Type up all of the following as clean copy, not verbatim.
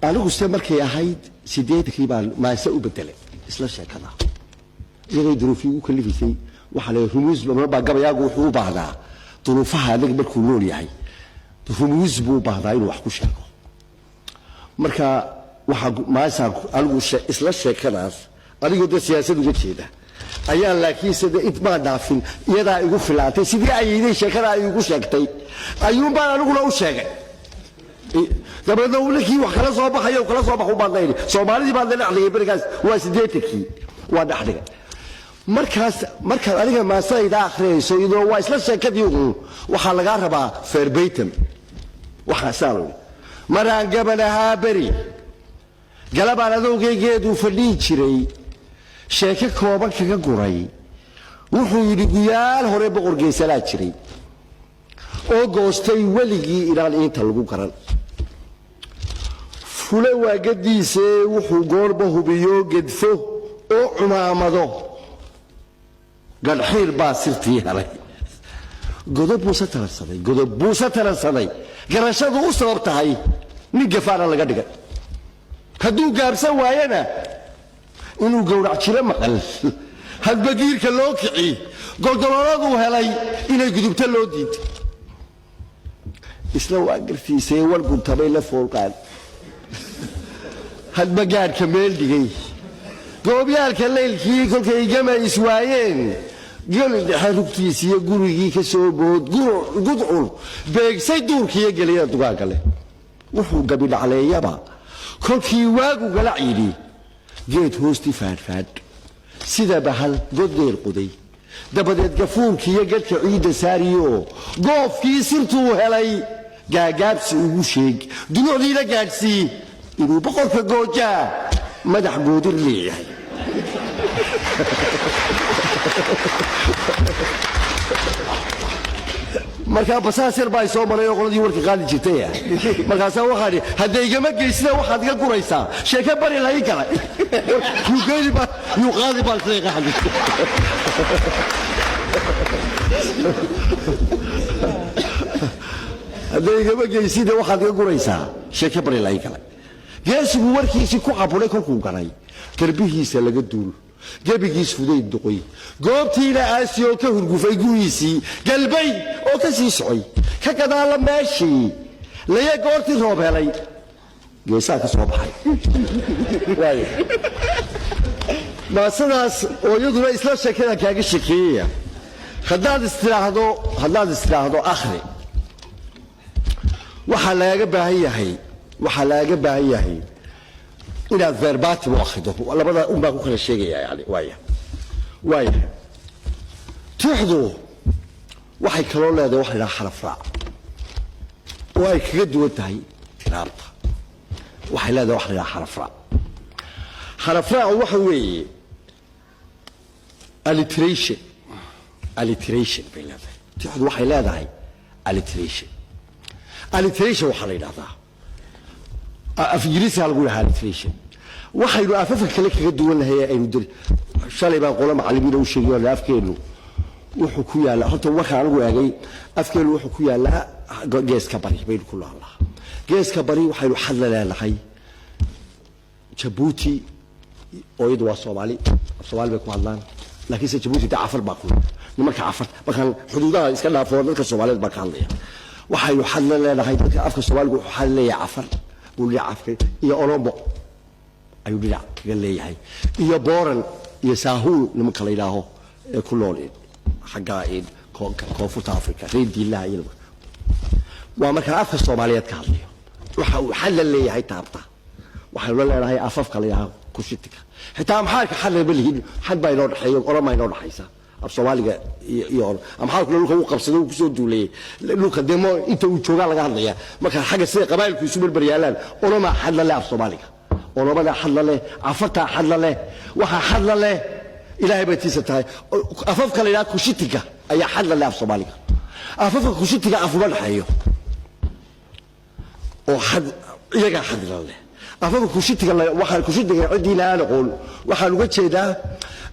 أنا قلت مركي أحد سيديت كيبان ما يسوي بدله إسلاش كذا يقدروا فيه وكل في شيء وحلا رموز ما بقى ياقو حو بعضها ظروفها نقبل كلون يعني رموز بو بعضها إنه وحكوش ياقو مركا وحق ما يساق أنا قلت إسلاش كذا أنا قلت السياسة دو كذا أيام لكن سيد إتباع دافين يدا يقول فلاتي سيدي أيدي شكرا يقول شكتي أيوم بقى نقول أول شيء طبعا نقول لك وخلاص صباح يوم خلاص صباح وبعدين صومالي بعدين عليه بركاز واسديتك وانا حدك مركز أنا ما صيد آخره سيدو وايسلا شكديو وحلقة ربع فربيتم وحسالو مرة قبلها بري قلب على ذوق جيد وفليت شري sheeko kooban kaga guray wuxuu yiri guyaal hore boqor geesala jiray oo goostay waligii ilaa inta lagu garan fule waagadiise wuxuu goorba hubiyo gedfo oo cumaamado galxiir baa sirtii helay godob buusa taransaday garashadu u sabab tahay nin gafaara laga dhigay hadduu gaabsan waayana inuu gowrac jira maqal hadbagiirka loo kici goldololadu helay inay gudubta loo diid isla waa gartiisay walgu tabay la foolqaan hadbagaadka meel dhigay goobyaalka leelkii kolkay gama iswaayeen gol xarugtiisiyo gurigii ka soo bood gudcul beegsay duurkiiyo geliya dugaagale wuxuu gabi dhacleeyaba kolkii waagu gala ciidi geed hoosti faadfaad sida bahal goddeel quday dabadeed gafuurkiiyo gadhka ciidda saariyo goofkii sirtuu helay gaagaabsi ugu sheeg dunucdiina gaadhsii inuu boqorka goojaa madax goodir leeyahay markaa basaasir baa soo maray oo qoladii warka qaadi jirtay markaasaa waxaan hadday igama geysina waxaad iga guraysaa sheeko bari lahayn kara yuu qaadi baan sheeka xadis hadday igama geysina waxaad iga guraysaa sheeko bari lahayn kara geesigu warkiisii ku cabulay kolkuu galay garbihiisa laga duul gebigiis fudayd duqoy goobtiina aasiyoo ka hurgufay guyiisii galbay oo ka sii socay ka gadaala meeshii laya goortii roob helay geesaa ka soo baxay maasadaas oo iyaduna isla sheekada kaaga sheekeeyaya haddaad istiraahdo akhri waxaa lagaga baahan yahay inaad verbatim u akhrido labada un baa ku kala sheegaya yani waaya tixdu waxay kaloo leedahay waxa la yidhaha xaraf raac oo ay kaga duwan tahay tiraabta waxay leedahay waxa la yidhaha xaraf raac waxa weeye alliteration bay leedahay tixdu waxay leedahay alliteration waxaa la yidhahdaa af ingiriisiga lagu yidhaha alliteration waxaynu afafka kale kaga duwan lahay aynu dir shalay baan qolo macallimiin u sheegay afkeenu wuxuu ku yaala horta waxa anigu eegay afkeenu wuxuu ku yaala geeska bari baynu ku lahaa geeska bari waxaynu xad leedahay Djibouti oo iyadu waa Soomaali bay ku hadlaan laakiin Djibouti afar baa ku nimanka afar markaan xuduudaha iska dhaafo dadka Soomaaliyeed baa ka hadlaya waxaynu xad leedahay dadka afka Soomaaliga wuxuu xad leeyahay afar وليعفك يا أوروبا أيو بيع كجليه يا بورن يا ساهول نمك ليلاه كلون حقائد كونفورت أفريقيا ريد الله يلم وما كان أفك الصوماليات كهذه وحل اللي هي تابطة وحل ولا هي أفك ليها كشتك حتى أم حالك حل بالهيد حد بينور حي أورما ينور حيسا الصومالي يور أم حالك لو هو قبضوا كسودوا ليه لو قدموا أنت وشجع لك هذا ما كان حاجة سيء قبائل كيسوب البريالان أورما حل له الصومالي أورما ده حل له عفتا حل له حل له إلهي بيتيستها أفك ليها كشتك أي حل له الصومالي أفك كشتك أفضل حيو وحد يجا حد الله أفضل كشتك الله وحد كشتك عدي لا نقول وحد وجه ده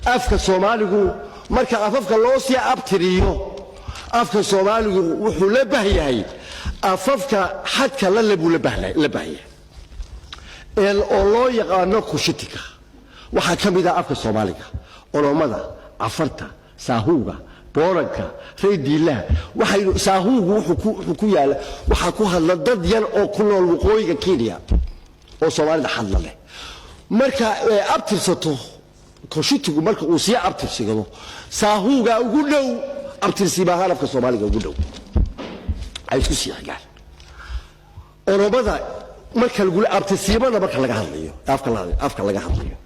أفك الصومالي marka afafka loo sii abtiriyo afka Soomaaligu wuxuu la baahiyahay afafka xadka la baahaya oo loo yaqaano kushitika waxa kamida afka Soomaaliga oromada afarta saahuuga booranka reediila waxay saahuugu wuxuu ku yaala waxa ku hadla dad yar oo ku nool waqooyiga Kenya oo Soomaalida hadla leh marka abtirsato kushitigu marka uu si abtirsigado saahuuga ugu dhow abtirsibaha afka Soomaaliga ugu dhow ay isku sii xigaan oromada marka lagu abtirsiibada marka laga hadlayo afka laga hadlayo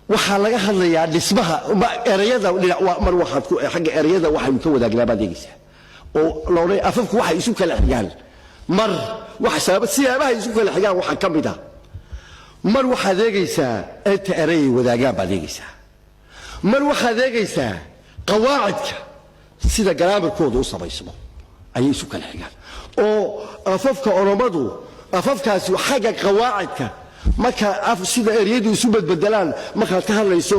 waxa laga hadlayaa dhismaha erayada mar waxa ku xagga erayada waxa uu ka wadaagnaa badeegisa oo looray afafku waxa isu kala xigaan mar waxa sabab siyaabaha isu kala xigaan waxa kamid ah mar waxa adeegaysaa inta eray wadaagaan badeegisa mar waxa adeegaysaa qawaacidka sida garaamarkooda u sameysmo ay isu kala xigaan oo afafka oromadu afafkaasi xagga qawaacidka marka sida eriyadu isu bedbedelaan marka ka hadlayso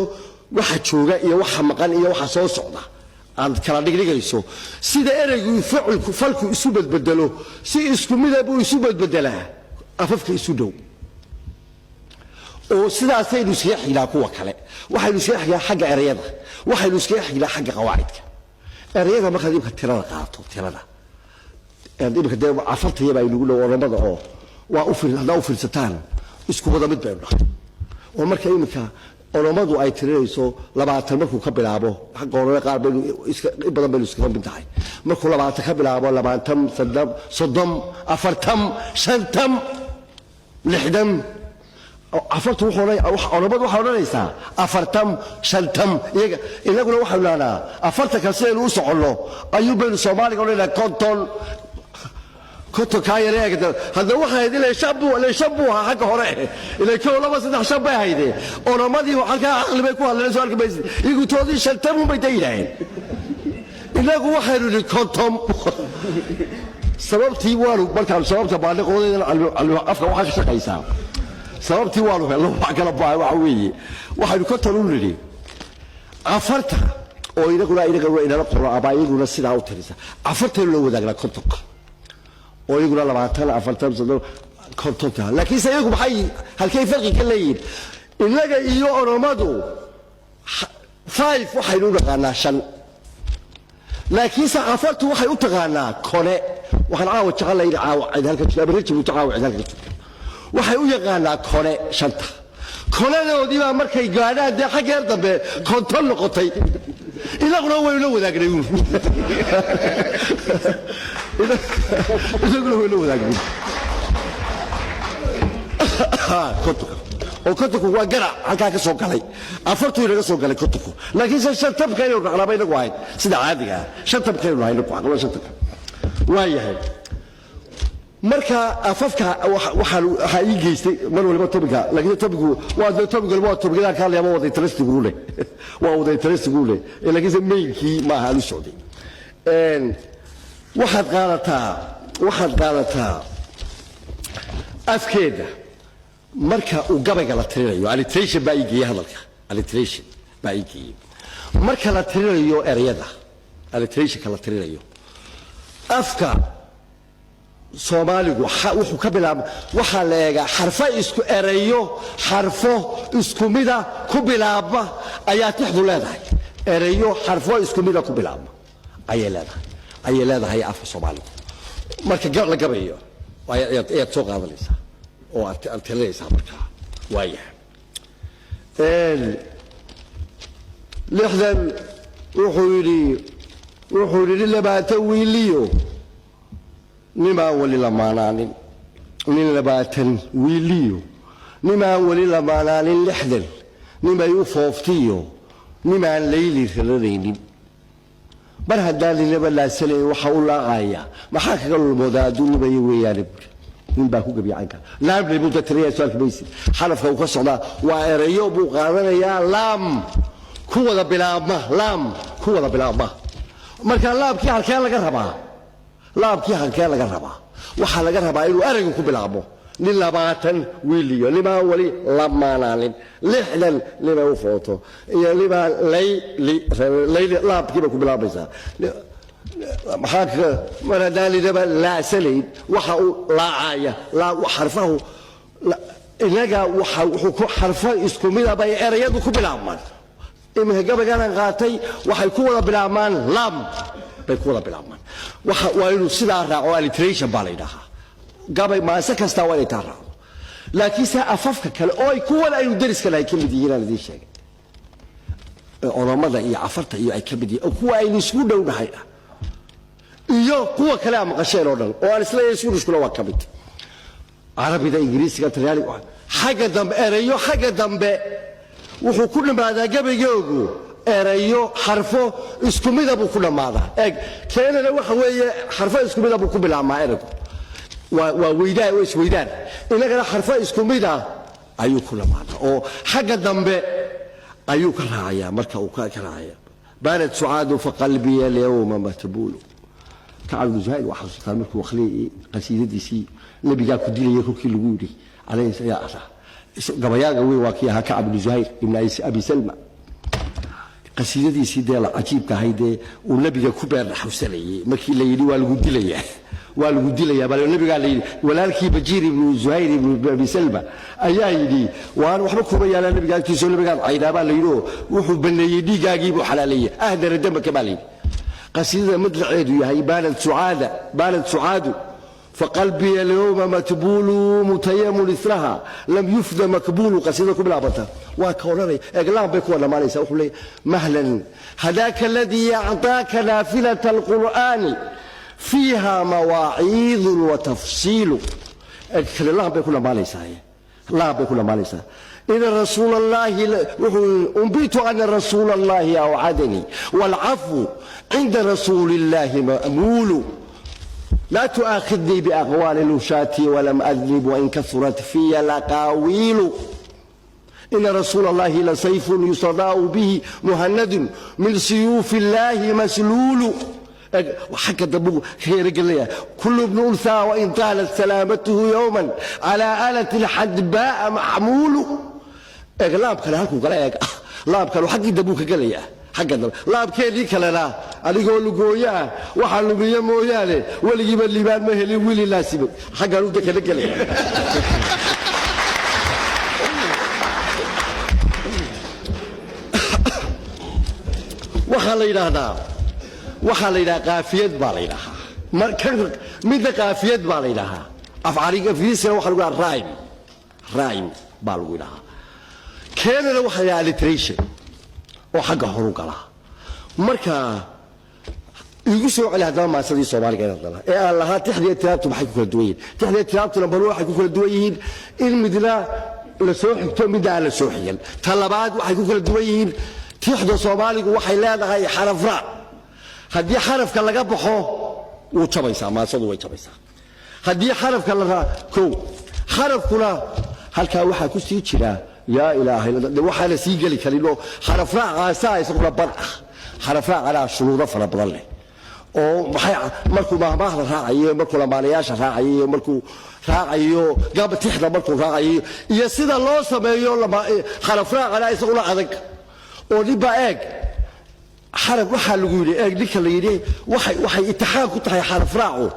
waxa jooga iyo waxa maqan iyo waxa soo socda aan kala dhigayso sida ereygu falku isu bedbedelo si isku midab uu isu bedbedelaa afafka isu dhow oo sidaas ay isu xigaa kuwa kale waxa isu xigaa xagga ereyada waxa isu xigaa xagga qawaacidka ereyada marka dib ka tirada qaato tirada dib ka afarta yaba ay lagu leeyahay oo waa u fiirsataan isku wada mid bay dhaxay oo marka imika oromadu ay tirayso 20 markuu ka bilaabo xaq oromada qaar bay iska badan bay iska mid tahay markuu 20 ka bilaabo 20 sadam sodom afartam shantam lixdam afartu oromadu waxa oranaysaa afartam shantam iyaga inaguna waxa leenahay afarta ka seen u socono ayuu baynu Soomaaliga oranayna konton كنت كاير هكذا هذا واحد اللي شبوها حق هراء اللي كانوا لما صدق شبه هيدي أنا ما دي وحكى عقل بيكون على سؤال كبير يقول تودي شلتهم بيتيلين إلا هو واحد اللي كنتم سبب تيوالو بركة سبب تبالي قولي على أفكار واحد شقيسا سبب تيوالو الله حكى لبعض وعوي واحد كنت نقول عفرتها أو إذا قلنا إذا نقرأ أبايي يقولنا السيدة أو تريسا عفرت اللي ذاك كنتك oo iyagu 20 40 sano kontonta laakiin sayagu maxay halkay farqi ka leeyeen inaga iyo oromadu 5 waxay u dhaqanaa 5 laakiin saxaafadu waxay u taqaanaa kone waxaan caawa jecelahay caawa cid halka jilaa barnaamij uu caawa cid halka waxay u yaqaanaa kone 5 konadoodii baa markay gaadhaan de xageer dambe konton noqotay ilaguna way la wadaagnay ilaguna way la wadaagnay oo kontonku waa garac halkaa ka soo galay afartuu inaga soo galay kontonku laakiin shantabka inuu dhaqlaaba inagu ahayd sida caadiga shantabka inuu ahayd inagu aqlo shantabka waa yahay marka afafka waxa ii geystay mar waliba topiga laakiin topigu waa topiga ka leeyahay wada interest ugu leh waa wada interest ugu leh laakiin meeynkii ma aha lu socday waxaad qaadataa afkeeda marka uu gabayga la tirinayo alliteration baa ii geeyay hadalka alliteration baa ii geeyay marka la tirinayo ereyada alliteration ka la tirinayo afka Soomaaligu wuxuu ka bilaab waxa la eegaa xarfo isku ereyo xarfo isku mida ku bilaaba ayaa tixdu leedahay ereyo xarfo isku mida ku bilaaba ayay leedahay afka Soomaaligu marka gar la gabayo ay soo qaadanaysaa oo aad tirinaysaa marka waayahay lixdan wuxuu yiri labaatan wiiliyo نما ولي لمانان نين لباتن ويليو نما ولي لمانان لحدن نما يوفوفتيو نما ليلي ثلرين بر هدالي لبا لا سلي وحا الله غايا ما حاكا قالوا المودادو نما يويان من باكو قبي عنك لا بلي بودا تريا سؤال كبيسي حرف كوكا صعدا وإريو بو قادنا يا لام كوة بلا لام كوة بلا مركان لام كي حالكيان لقا ربا laabkii halkee laga rabaa waxa laga rabaa inuu arigu ku bilaabo nin 20 wiiliyo lima wali lamaanaalin lixdan lima u footo iyo lima layli laabkii ku bilaabaysaa maxaa maradali daba la salayd waxa uu laacaya la xarfahu inaga wuxuu xarfo isku mid ah bay erayadu ku bilaabmaan iminka gabaygan qaatay waxay ku wada bilaabmaan lam bay ku wada bilaabmaan waa inuu sidaa raaco alliteration baa la yidhaahaa gabay maase kasta waa inay taa raacdo laakiin se afafka kale oo ay kuwan aynu deriska lahay ka mid yihiin aan idiin sheegay oromada iyo cafarta iyo ay ka mid yihiin kuwa aynu isku dhownahay iyo kuwa kale aan maqasheen oo dhan oo aan isla yeeshuushkula waa ka mid carabida ingiriisiga talyaaniga xagga dambe erayo xagga dambe wuxuu ku dhamaadaa gabaygoogu erayo xarfo isku mid ah buu ku dhamaadaa eeg keenana waxa weeye xarfo isku mid ah buu ku bilaabmaa eraygu waa weydaan oo isweydaan inagana xarfo isku mid ah ayuu ku dhamaadaa oo xagga dambe ayuu ka raacayaa marka uu ka raacaya baanad sucaadu faqalbiya alyawma matbuulu kacab ibnu zuhayr waxaa xasuustaa markuu akhriyay qasiidadiisii nabigaa ku dilayay kolkii lagu yidhi calayhi salaam gabayaaga weyn waa kii ahaa kacab ibnu zuhayr ibn abi salma qasiidadiisii dee cajiibka ahaydee uu nabiga ku beer dhaxawsanayay markii la yidhi waa lagu dilayaa bal nabigaa la yidhi walaalkii bajiir ibnu zuhayr ibnu abi salma ayaa yidhi waan waxba kuma yaalaa nabiga agtiisoo nabigaan caydaabaa la yidhi oo wuxuu baneeyey dhiiggaagii buu xalaaleeyey ahdara dambaka baa la yidhi قصيدة مدلعيد يهي بانت سعاد فقلبي اليوم متبول متيم لثرها لم يفد مقبول قصيدة كبلا بطا وكورني اقلام بك ولا ما ليس اقول مهلا هذاك الذي اعطاك نافلة القرآن فيها مواعيظ وتفصيل الله بك ولا ما ليس الله بك ولا ما ليس إن رسول الله أنبئت أن رسول الله أوعدني والعفو عند رسول الله مأمول لا تؤاخذني بأقوال نشاتي ولم أذنب وإن كثرت في الأقاويل إن رسول الله لسيف يستضاء به مهند من سيوف الله مسلول وحكى دبوه خير قال كل ابن أنثى وإن طالت سلامته يوما على آلة الحدباء محمول laab kale halkuu kala eeg laab kale xaqii dabuuka galaya xaqada laabkeedii kale la adigoo lugooyaa waxa lumiye mooyaane waligiiba liibaan ma helin wili laasibo xaqan uu kala galaya waxa la yiraahdaa qaafiyad baa la yiraahdaa marka mid qaafiyad baa la yiraahdaa afcaaliga fiisana waxa lagu yiraahdaa raim baa lagu yiraahdaa كان لو حيا alliteration وحق حروق لها مركا يقصوا على هذا ما سدي الصومالي كان الله إيه الله تحدي الترابط بحكي كل دوين تحدي الترابط لما بروح حكي كل دوين المدلا لسوح كم بدأ لسوحيا طلبات وحكي كل دوين تحدي الصومالي وحي لا هاي حرف راء هدي حرف كلا جبحه وتبيسا ما صدوا وتبيسا هدي حرف كلا كو حرف كلا هل كان واحد كوستي تشرا يا إلهي وحال سيجلي كليلو حرفاء عساي سقول برع حرفاء على شروط فرب الله أو مركو ما راعي مركو لما نياش راعي مركو راعيو قام تحدى مركو راعي يصير الله سمايو لما حرفاء على سقول عذك ودي بقى حرف وحال يقولي ديك اللي يدي وحي اتحاد كنت هي حرف راعو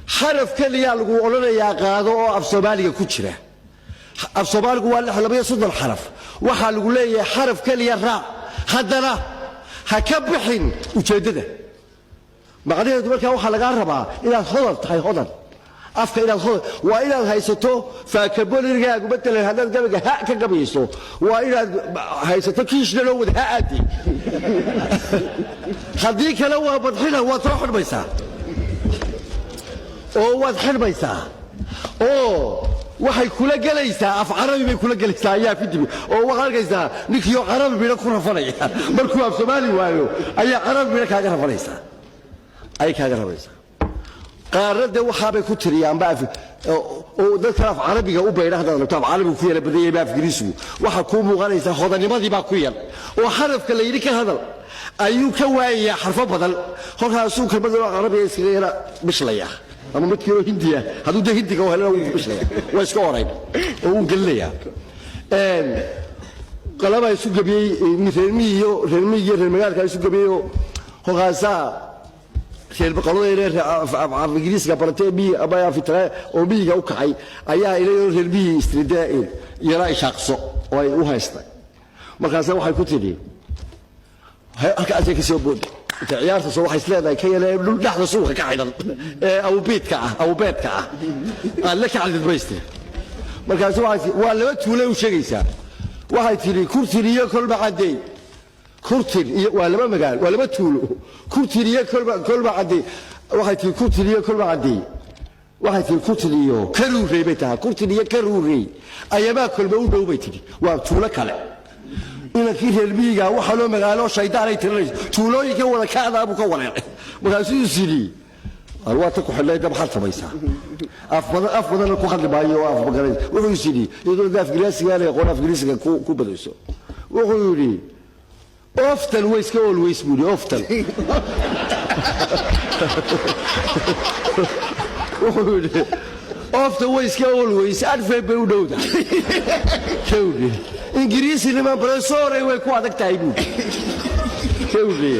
حرف كل يقولون يا قاضي أو سومالي كوتشره الصومالي قال له لبي صدر الحرف وحال يقول لي حرف كلي الراء هدنا هكبحين وجدده بعدين دبرك وحال قربها الى الخضر هاي خضر افك الى الخضر والى هيستو فكبول رجاق بدل هذا قبل ها كقبيسو والى هيستو كيش لو هادي خديك لو بدخله وتروح البيسا او وضح البيسا او waxay kula galaysaa af carabi bay kula galaysaa ayaa fidibi oo waxa arkaysaa ninkiyo carabi bila ku rafanaya markuu af Soomaali waayo ayaa carabi bila kaaga rafanaysaa ay kaaga rafanaysaa qaarada waxa bay ku tiriyaan baa oo dadka af carabiga u beeraha dadka af carabi ku yara badiyay baa Ingiriisigu waxa ku muuqanaysaa hodanimadii baa ku yar oo xarafka la yiri ka hadal ayuu ka waayay xarfo badan horkaasuu kalmada carabiga iska yara bishlaya أما متكيرو هندية هذا ده هندي كوهلا ويشليه ويسكورين وقليا قلبا يسوق بي مثلميو المجال كان يسوق بيو هو غازا سير بقولوا إلى في إنجليز كبرتة بي أبايا في ترى أو بي أو كعي أيا إلى البي استرداء يلا شخصه وهي هيستا مركز waxay ku tiri halka aad ka soo bood ciyaarta soo waxay isleedahay ka yeelay dhaxda suuqa ka xidhan aw beedka ah la ka cadid bayste markaas waa laba tuule u sheegaysaa waxay tiri kurtiriyo kolba caday kurtir iyo waa laba magaal waa laba tuulo kurtiriyo kolba caday waxay tiri kurtiriyo kolba caday waxay tiri kurtiriyo karuuray bay tahay kurtiriyo karuuray ayaba kolba u dhow bay tiri waa tuulo kale inankii reer miyiga waxa loo magaalo shaydaan ay tirinayso tuulooyinka wada kaada abu ka wareeray markaasuu sidii alwaata ku xilay dab xal samaysaa af badan ku hadli maayo af bagaray wuxuu sidii iyadoo daaf giraasiga leh qof giraasiga ku badayso wuxuu yiri often ways ka always budi often wuxuu yiri often ways ka always adfay bay u dhowda kawdi ingiriisi lima professor way ku adag tahay buu kawdi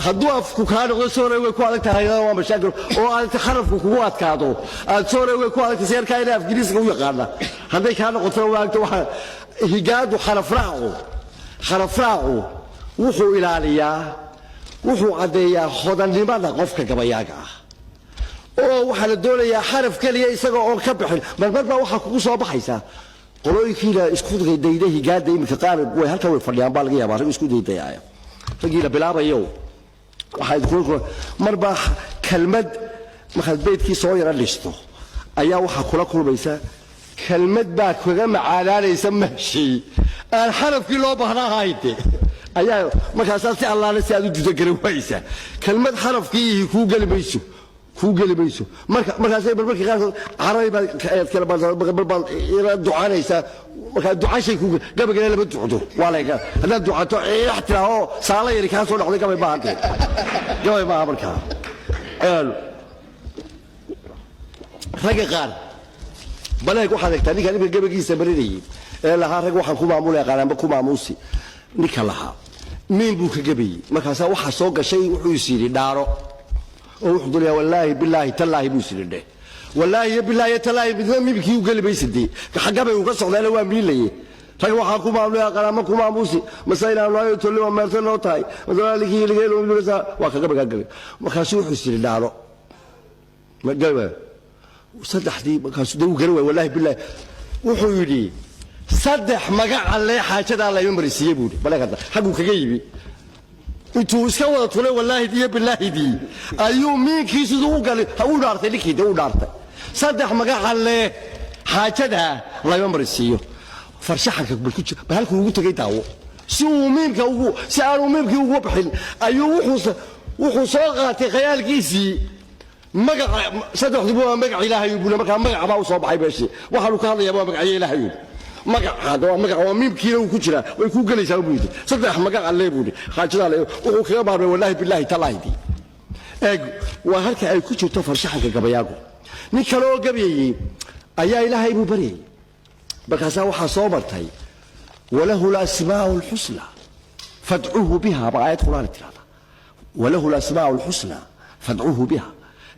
hadduu afku ka noqdo sooray way ku adag tahay waa mashaakil oo aad xarafku kugu adkaado aad sooray way ku adag tahay seerka ilaa ingiriisiga u yaqaana haday ka noqoto waagto waxa higaadu xaraf raacu wuxuu ilaaliyaa wuxuu cadeeyaa hodannimada qofka gabayaaga ah oo waxa la doonayaa xaraf kaliya isaga oo ka bixin marba waxa kugu soo baxaysa qolooyinkiina isku dayday higaada imika qaar way halka way fadhiyaan baa laga yaabaa rag isku daydayaa ragiina bilaabayo waxay ku marba kalmad maxad beedkii soo yara listo ayaa waxa kula kulmaysa kalmad baa kaga macaanaanaysa mahshi aan xarafkii loo baahnaayde ayaa markaas si Allah si aad u duda garan waysa kalmad xarafkii ku galimayso markaas ay barbarkii qaar carabi baa kala baan ila ducaanaysa marka ducaashay ku gabagale laba ducdo walayga hada ducaato ixtiraaho saala yari ka soo dhacday gabay baa marka raga qaar balaay ku xadagtaa ninka gabagiisa barinayay ee laha rag waxaan ku maamulay qaranba ku maamuusi ninka laha meen buu ka gabayay markaas waxa soo gashay wuxuu isiri dhaaro oo wuxuu duliya wallahi billahi tallahi buu isiri wallahi billahi tallahi midkii u galbaysidii xagabay uu ka socdaa waa miilayay rag waxaan ku maamulay qaranba ku maamuusi masayna loo tolo martan loo tahay madalkii laga loo midaysa waa ka gabayay markaas wuxuu isiri dhaaro ma gabay saddexdii markaas uu garay wallahi billahi wuxuu yiri saddex magac le xaajada la marisiye buu balagada xaqu kaga yibi intuu iska wada tulay wallahi diya billahi di ayuu miinkiisu u galay ha u dhaartay likida u dhaartay saddex magac le xaajada la marisiyo farshaxanka bal halku ugu tagay daawo si uu miinka ugu si aanu miinkii ugu bixin ayuu wuxuu soo qaatay khayaalkiisii magac saddexdu waa magac ilaahay buu marka magac baa soo baxay beeshii waxa uu ka hadlayaa waa magac ilaahay magac waa miimkiina uu ku jira way ku galaysaa buu yidhi saddex magac alle buu xaajada le wuxuu kaga baarmay wallahi billahi tallahi eeg waa halka ay ku jirto farshaxanka gabayaagu nin kale oo gabayay ayaa ilaahay buu bariyay markaas waxa soo martay walahu al-asmaa'ul husna fad'uhu biha ba'ayat qur'aan tirada walahu al-asmaa'ul husna fad'uhu biha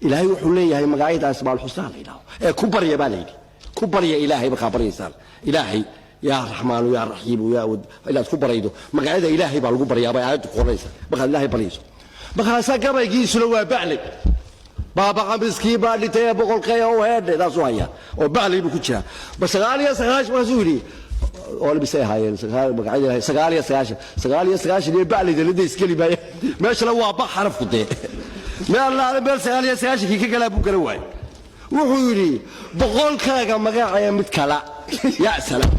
ilaahay wuxuu leeyahay magacyada asmaa'ul husna leeyahay ee ku bariya baa leeyahay ku bariya ilaahay baa bariysaan ilaahay ya rahmaan ya rahiim ya wad ila ku baraydo magacyada ilaahay baa lagu bariyaa baa aad qoraysa marka ilaahay barayso marka gabaygiisuna waa bacli baba qamiskii baa dhintay boqolkay oo heedaas u haya oo bacli buu ku jira bas 9 waa suuri oo labisay haayeen magacyada 9 iyo bacli dalada iskali baa meesha waa ba xaraf ku dee ma Allah meel 9 ka kala buu kala waay wuxuu yiri boqolkaaga magacaya mid kala ya salaam